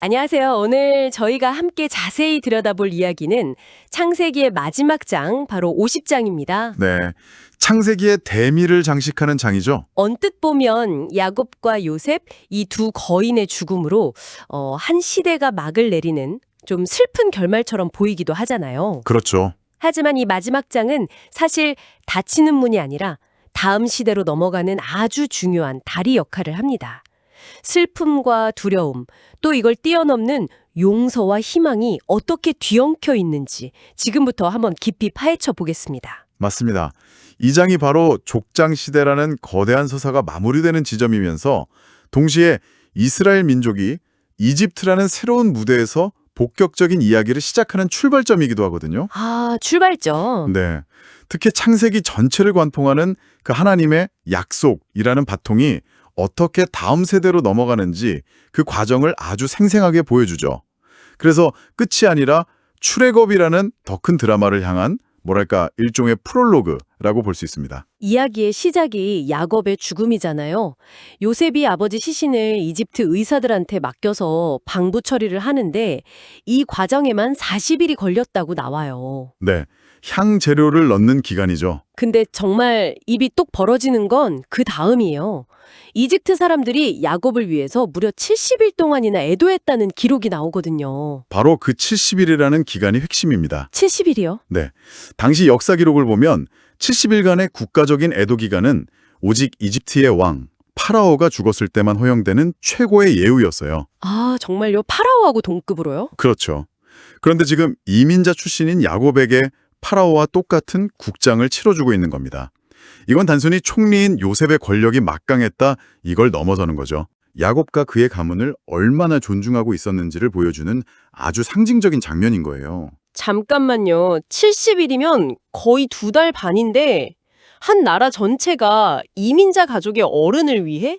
안녕하세요. 오늘 저희가 함께 자세히 들여다볼 이야기는 창세기의 마지막 장, 바로 50장입니다. 네, 창세기의 대미를 장식하는 장이죠. 언뜻 보면 야곱과 요셉 이 두 거인의 죽음으로 한 시대가 막을 내리는 좀 슬픈 결말처럼 보이기도 하잖아요. 그렇죠. 하지만 이 마지막 장은 사실 닫히는 문이 아니라 다음 시대로 넘어가는 아주 중요한 다리 역할을 합니다. 슬픔과 두려움, 또 이걸 뛰어넘는 용서와 희망이 어떻게 뒤엉켜 있는지 지금부터 한번 깊이 파헤쳐 보겠습니다. 맞습니다. 이 장이 바로 족장 시대라는 거대한 서사가 마무리되는 지점이면서 동시에 이스라엘 민족이 이집트라는 새로운 무대에서 본격적인 이야기를 시작하는 출발점이기도 하거든요. 아, 출발점. 네, 특히 창세기 전체를 관통하는 그 하나님의 약속이라는 바통이 어떻게 다음 세대로 넘어가는지 그 과정을 아주 생생하게 보여주죠. 그래서 끝이 아니라 출애굽이라는 더 큰 드라마를 향한 뭐랄까 일종의 프롤로그라고 볼 수 있습니다. 이야기의 시작이 야곱의 죽음이잖아요. 요셉이 아버지 시신을 이집트 의사들한테 맡겨서 방부 처리를 하는데 이 과정에만 40일이 걸렸다고 나와요. 네, 향 재료를 넣는 기간이죠. 근데 정말 입이 똑 벌어지는 건 그 다음이에요. 이집트 사람들이 야곱을 위해서 무려 70일 동안이나 애도했다는 기록이 나오거든요. 바로 그 70일이라는 기간이 핵심입니다. 70일이요? 네, 당시 역사 기록을 보면 70일간의 국가적인 애도 기간은 오직 이집트의 왕 파라오가 죽었을 때만 허용되는 최고의 예우였어요. 아, 정말요? 파라오하고 동급으로요? 그렇죠. 그런데 지금 이민자 출신인 야곱에게 파라오와 똑같은 국장을 치러주고 있는 겁니다. 이건 단순히 총리인 요셉의 권력이 막강했다 이걸 넘어서는 거죠. 야곱과 그의 가문을 얼마나 존중하고 있었는지를 보여주는 아주 상징적인 장면인 거예요. 잠깐만요. 70일이면 거의 2달 반인데 한 나라 전체가 이민자 가족의 어른을 위해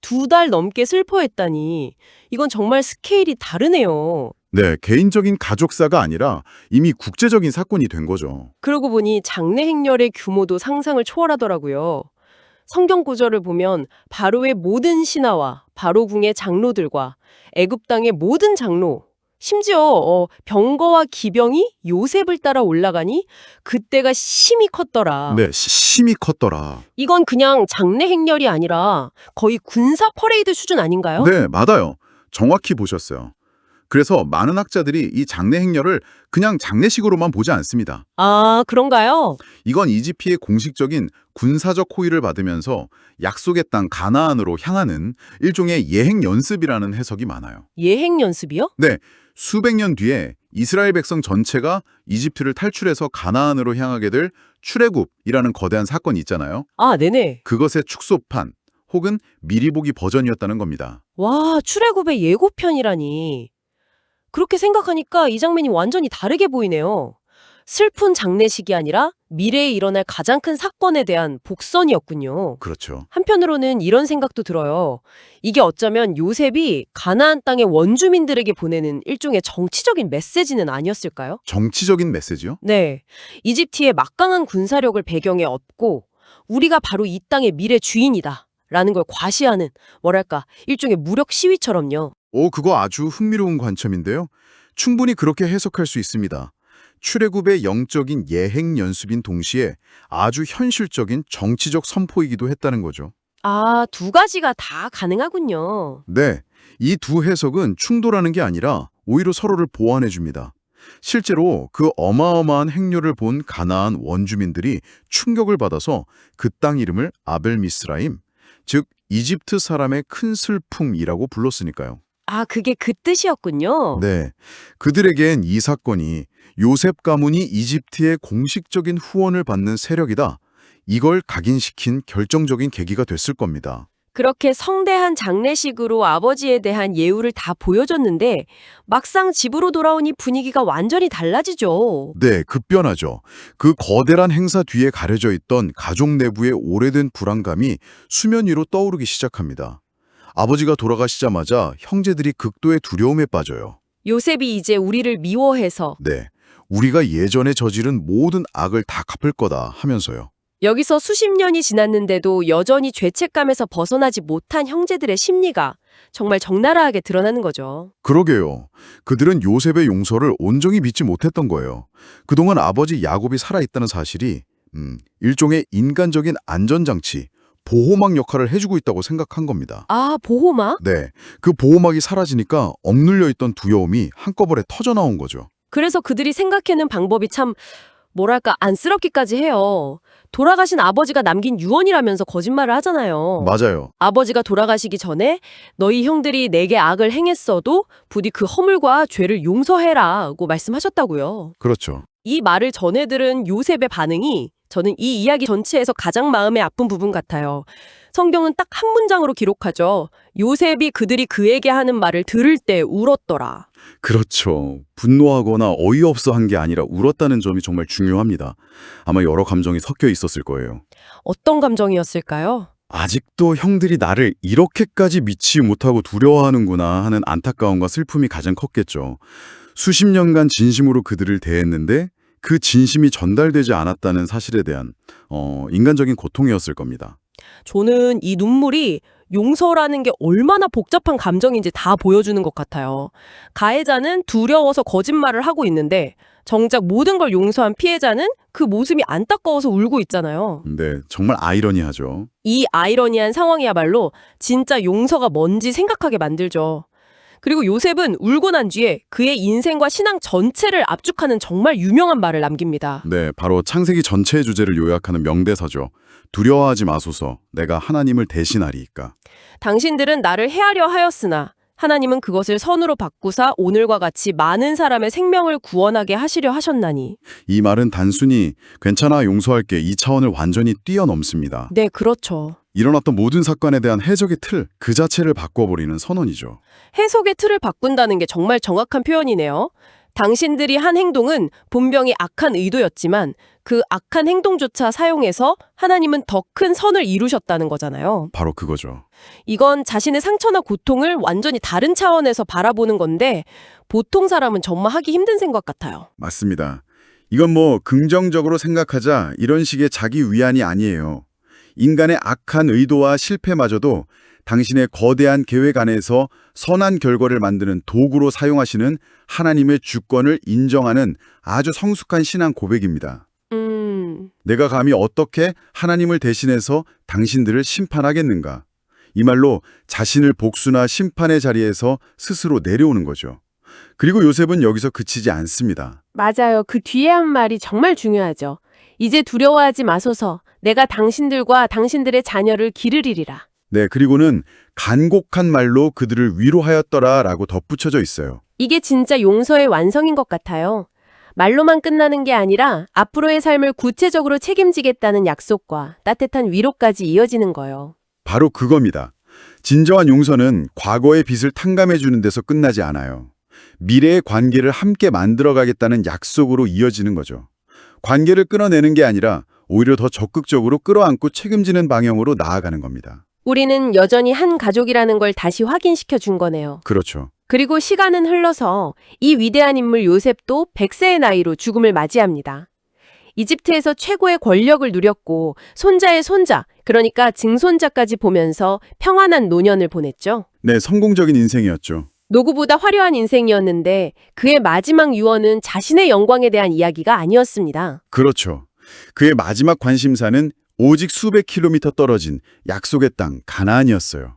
2달 넘게 슬퍼했다니 이건 정말 스케일이 다르네요. 네, 개인적인 가족사가 아니라 이미 국제적인 사건이 된 거죠. 그러고 보니 장례 행렬의 규모도 상상을 초월하더라고요. 성경 구절을 보면 바로의 모든 신하와 바로궁의 장로들과 애굽 땅의 모든 장로, 심지어 병거와 기병이 요셉을 따라 올라가니 그때가 심히 컸더라. 네, 심히 컸더라. 이건 그냥 장례 행렬이 아니라 거의 군사 퍼레이드 수준 아닌가요? 네, 맞아요. 정확히 보셨어요. 그래서 많은 학자들이 이 장례 행렬을 그냥 장례식으로만 보지 않습니다. 아, 그런가요? 이건 이집트의 공식적인 군사적 호의를 받으면서 약속의 땅 가나안으로 향하는 일종의 예행 연습이라는 해석이 많아요. 예행 연습이요? 네, 수백 년 뒤에 이스라엘 백성 전체가 이집트를 탈출해서 가나안으로 향하게 될 출애굽이라는 거대한 사건이 있잖아요. 아, 네네. 그것의 축소판 혹은 미리 보기 버전이었다는 겁니다. 와, 출애굽의 예고편이라니. 그렇게 생각하니까 이 장면이 완전히 다르게 보이네요. 슬픈 장례식이 아니라 미래에 일어날 가장 큰 사건에 대한 복선이었군요. 그렇죠. 한편으로는 이런 생각도 들어요. 이게 어쩌면 요셉이 가나안 땅의 원주민들에게 보내는 일종의 정치적인 메시지는 아니었을까요? 정치적인 메시지요? 네. 이집트의 막강한 군사력을 배경에 얻고 우리가 바로 이 땅의 미래 주인이다 라는 걸 과시하는 뭐랄까 일종의 무력 시위처럼요. 그거 아주 흥미로운 관점인데요. 충분히 그렇게 해석할 수 있습니다. 출애굽의 영적인 예행 연습인 동시에 아주 현실적인 정치적 선포이기도 했다는 거죠. 아, 두 가지가 다 가능하군요. 네, 이 두 해석은 충돌하는 게 아니라 오히려 서로를 보완해 줍니다. 실제로 그 어마어마한 행렬을 본 가나안 원주민들이 충격을 받아서 그 땅 이름을 아벨미스라임, 즉 이집트 사람의 큰 슬픔이라고 불렀으니까요. 아, 그게 그 뜻이었군요. 네, 그들에겐 이 사건이 요셉 가문이 이집트의 공식적인 후원을 받는 세력이다. 이걸 각인시킨 결정적인 계기가 됐을 겁니다. 그렇게 성대한 장례식으로 아버지에 대한 예우를 다 보여줬는데 막상 집으로 돌아오니 분위기가 완전히 달라지죠. 네, 급변하죠. 그 거대한 행사 뒤에 가려져 있던 가족 내부의 오래된 불안감이 수면 위로 떠오르기 시작합니다. 아버지가 돌아가시자마자 형제들이 극도의 두려움에 빠져요. 요셉이 이제 우리를 미워해서 네, 우리가 예전에 저지른 모든 악을 다 갚을 거다 하면서요. 여기서 수십 년이 지났는데도 여전히 죄책감에서 벗어나지 못한 형제들의 심리가 정말 적나라하게 드러나는 거죠. 그러게요. 그들은 요셉의 용서를 온전히 믿지 못했던 거예요. 그동안 아버지 야곱이 살아있다는 사실이 일종의 인간적인 안전장치, 보호막 역할을 해주고 있다고 생각한 겁니다. 아, 보호막? 네, 그 보호막이 사라지니까 억눌려 있던 두려움이 한꺼번에 터져나온 거죠. 그래서 그들이 생각해낸 방법이 참 뭐랄까 안쓰럽기까지 해요. 돌아가신 아버지가 남긴 유언이라면서 거짓말을 하잖아요. 맞아요. 아버지가 돌아가시기 전에 너희 형들이 내게 악을 행했어도 부디 그 허물과 죄를 용서해라고 말씀하셨다고요. 그렇죠. 이 말을 전해 들은 요셉의 반응이 저는 이 이야기 전체에서 가장 마음에 아픈 부분 같아요. 성경은 딱 한 문장으로 기록하죠. 요셉이 그들이 그에게 하는 말을 들을 때 울었더라. 그렇죠. 분노하거나 어이없어 한 게 아니라 울었다는 점이 정말 중요합니다. 아마 여러 감정이 섞여 있었을 거예요. 어떤 감정이었을까요? 아직도 형들이 나를 이렇게까지 믿지 못하고 두려워하는구나 하는 안타까움과 슬픔이 가장 컸겠죠. 수십 년간 진심으로 그들을 대했는데 그 진심이 전달되지 않았다는 사실에 대한 인간적인 고통이었을 겁니다. 저는 이 눈물이 용서라는 게 얼마나 복잡한 감정인지 다 보여주는 것 같아요. 가해자는 두려워서 거짓말을 하고 있는데 정작 모든 걸 용서한 피해자는 그 모습이 안타까워서 울고 있잖아요. 네, 정말 아이러니하죠. 이 아이러니한 상황이야말로 진짜 용서가 뭔지 생각하게 만들죠. 그리고 요셉은 울고 난 뒤에 그의 인생과 신앙 전체를 압축하는 정말 유명한 말을 남깁니다. 네, 바로 창세기 전체의 주제를 요약하는 명대사죠. 두려워하지 마소서, 내가 하나님을 대신하리이까. 당신들은 나를 해하려 하였으나 하나님은 그것을 선으로 바꾸사 오늘과 같이 많은 사람의 생명을 구원하게 하시려 하셨나니. 이 말은 단순히 괜찮아 용서할게 이 차원을 완전히 뛰어넘습니다. 네, 그렇죠. 일어났던 모든 사건에 대한 해석의 틀 그 자체를 바꿔버리는 선언이죠. 해석의 틀을 바꾼다는 게 정말 정확한 표현이네요. 당신들이 한 행동은 분명히 악한 의도였지만 그 악한 행동조차 사용해서 하나님은 더 큰 선을 이루셨다는 거잖아요. 바로 그거죠. 이건 자신의 상처나 고통을 완전히 다른 차원에서 바라보는 건데 보통 사람은 정말 하기 힘든 생각 같아요. 맞습니다. 이건 뭐 긍정적으로 생각하자 이런 식의 자기 위안이 아니에요. 인간의 악한 의도와 실패마저도 당신의 거대한 계획 안에서 선한 결과를 만드는 도구로 사용하시는 하나님의 주권을 인정하는 아주 성숙한 신앙 고백입니다. 내가 감히 어떻게 하나님을 대신해서 당신들을 심판하겠는가? 이 말로 자신을 복수나 심판의 자리에서 스스로 내려오는 거죠. 그리고 요셉은 여기서 그치지 않습니다. 맞아요. 그 뒤에 한 말이 정말 중요하죠. 이제 두려워하지 마소서. 내가 당신들과 당신들의 자녀를 기르리리라. 네, 그리고는 간곡한 말로 그들을 위로하였더라라고 덧붙여져 있어요. 이게 진짜 용서의 완성인 것 같아요. 말로만 끝나는 게 아니라 앞으로의 삶을 구체적으로 책임지겠다는 약속과 따뜻한 위로까지 이어지는 거예요. 바로 그겁니다. 진정한 용서는 과거의 빚을 탕감해 주는 데서 끝나지 않아요. 미래의 관계를 함께 만들어가겠다는 약속으로 이어지는 거죠. 관계를 끊어내는 게 아니라 오히려 더 적극적으로 끌어안고 책임지는 방향으로 나아가는 겁니다. 우리는 여전히 한 가족이라는 걸 다시 확인시켜 준 거네요. 그렇죠. 그리고 시간은 흘러서 이 위대한 인물 요셉도 100세의 나이로 죽음을 맞이합니다. 이집트에서 최고의 권력을 누렸고 손자의 손자, 그러니까 증손자까지 보면서 평안한 노년을 보냈죠. 네, 성공적인 인생이었죠. 노구보다 화려한 인생이었는데 그의 마지막 유언은 자신의 영광에 대한 이야기가 아니었습니다. 그렇죠. 그의 마지막 관심사는 오직 수백 킬로미터 떨어진 약속의 땅 가나안이었어요.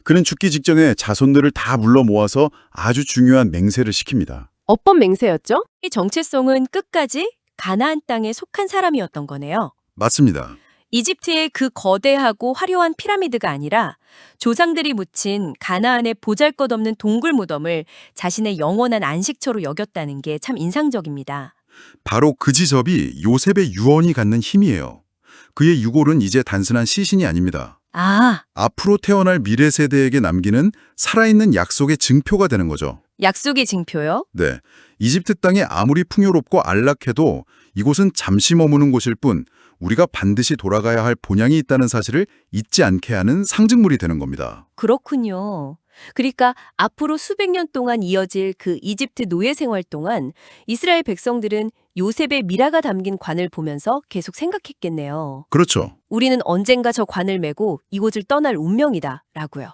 그는 죽기 직전에 자손들을 다 불러 모아서 아주 중요한 맹세를 시킵니다. 어떤 맹세였죠? 이 정체성은 끝까지 가나안 땅에 속한 사람이었던 거네요. 맞습니다. 이집트의 그 거대하고 화려한 피라미드가 아니라 조상들이 묻힌 가나안의 보잘것없는 동굴 무덤을 자신의 영원한 안식처로 여겼다는 게 참 인상적입니다. 바로 그 지점이 요셉의 유언이 갖는 힘이에요. 그의 유골은 이제 단순한 시신이 아닙니다. 아, 앞으로 태어날 미래 세대에게 남기는 살아있는 약속의 증표가 되는 거죠. 약속의 징표요? 네, 이집트 땅이 아무리 풍요롭고 안락해도 이곳은 잠시 머무는 곳일 뿐 우리가 반드시 돌아가야 할 본향이 있다는 사실을 잊지 않게 하는 상징물이 되는 겁니다. 그렇군요. 그러니까 앞으로 수백 년 동안 이어질 그 이집트 노예 생활 동안 이스라엘 백성들은 요셉의 미라가 담긴 관을 보면서 계속 생각했겠네요. 그렇죠. 우리는 언젠가 저 관을 메고 이곳을 떠날 운명이다 라고요.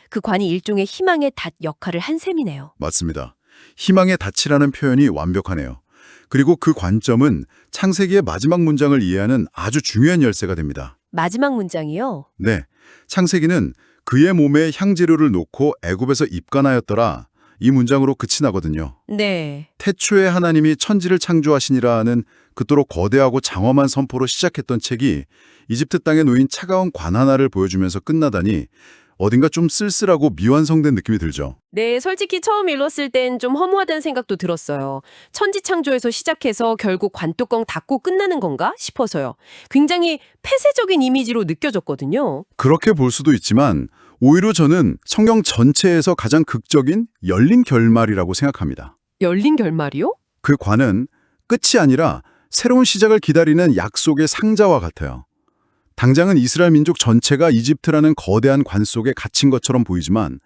그 관이 일종의 희망의 닷 역할을 한 셈이네요. 맞습니다. 희망의 닻이라는 표현이 완벽하네요. 그리고 그 관점은 창세기의 마지막 문장을 이해하는 아주 중요한 열쇠가 됩니다. 마지막 문장이요. 네, 창세기는 그의 몸에 향재료를 놓고 애굽에서 입간하였더라. 이 문장으로 끝이 나거든요. 네. 태초에 하나님이 천지를 창조하시니라는 그토록 거대하고 장엄한 선포로 시작했던 책이 이집트 땅에 놓인 차가운 관 하나를 보여주면서 끝나다니 어딘가 좀 쓸쓸하고 미완성된 느낌이 들죠. 네, 솔직히 처음 읽었을 땐 좀 허무하다는 생각도 들었어요. 천지창조에서 시작해서 결국 관뚜껑 닫고 끝나는 건가 싶어서요. 굉장히 폐쇄적인 이미지로 느껴졌거든요. 그렇게 볼 수도 있지만 오히려 저는 성경 전체에서 가장 극적인 열린 결말이라고 생각합니다. 열린 결말이요? 그 관은 끝이 아니라 새로운 시작을 기다리는 약속의 상자와 같아요. 당장은 이스라엘 민족 전체가 이집트라는 거대한 관 속에 갇힌 것처럼 보이지만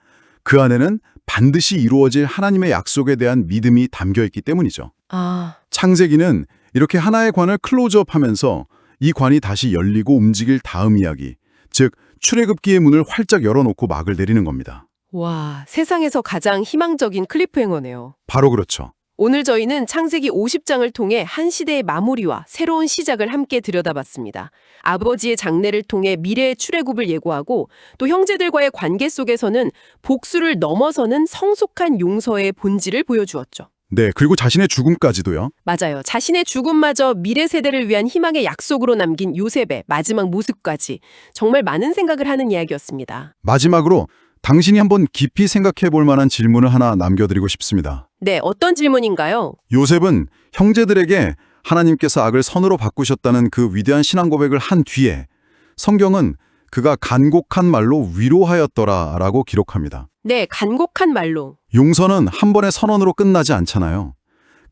그 안에는 반드시 이루어질 하나님의 약속에 대한 믿음이 담겨 있기 때문이죠. 아, 창세기는 이렇게 하나의 관을 클로즈업하면서 이 관이 다시 열리고 움직일 다음 이야기, 즉 출애굽기의 문을 활짝 열어놓고 막을 내리는 겁니다. 와, 세상에서 가장 희망적인 클리프행어네요. 바로 그렇죠. 오늘 저희는 창세기 50장을 통해 한 시대의 마무리와 새로운 시작을 함께 들여다봤습니다. 아버지의 장래를 통해 미래의 출애굽을 예고하고 또 형제들과의 관계 속에서는 복수를 넘어서는 성숙한 용서의 본질을 보여주었죠. 네, 그리고 자신의 죽음까지도요. 맞아요. 자신의 죽음마저 미래 세대를 위한 희망의 약속으로 남긴 요셉의 마지막 모습까지 정말 많은 생각을 하는 이야기였습니다. 마지막으로 당신이 한번 깊이 생각해 볼 만한 질문을 하나 남겨드리고 싶습니다. 네, 어떤 질문인가요? 요셉은 형제들에게 하나님께서 악을 선으로 바꾸셨다는 그 위대한 신앙 고백을 한 뒤에 성경은 그가 간곡한 말로 위로하였더라라고 기록합니다. 네, 간곡한 말로. 용서는 한 번의 선언으로 끝나지 않잖아요.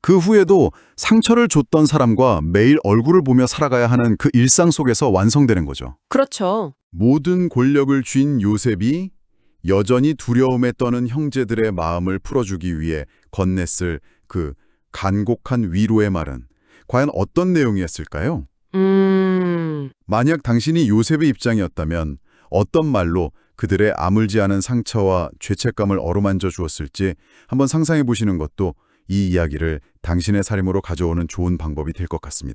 그 후에도 상처를 줬던 사람과 매일 얼굴을 보며 살아가야 하는 그 일상 속에서 완성되는 거죠. 그렇죠. 모든 권력을 쥔 요셉이 여전히 두려움에 떠는 형제들의 마음을 풀어주기 위해 건넸을 그 간곡한 위로의 말은 과연 어떤 내용이었을까요? 만약 당신이 요셉의 입장이었다면 어떤 말로 그들의 아물지 않은 상처와 죄책감을 어루만져 주었을지 한번 상상해 보시는 것도 이 이야기를 당신의 삶으로 가져오는 좋은 방법이 될 것 같습니다.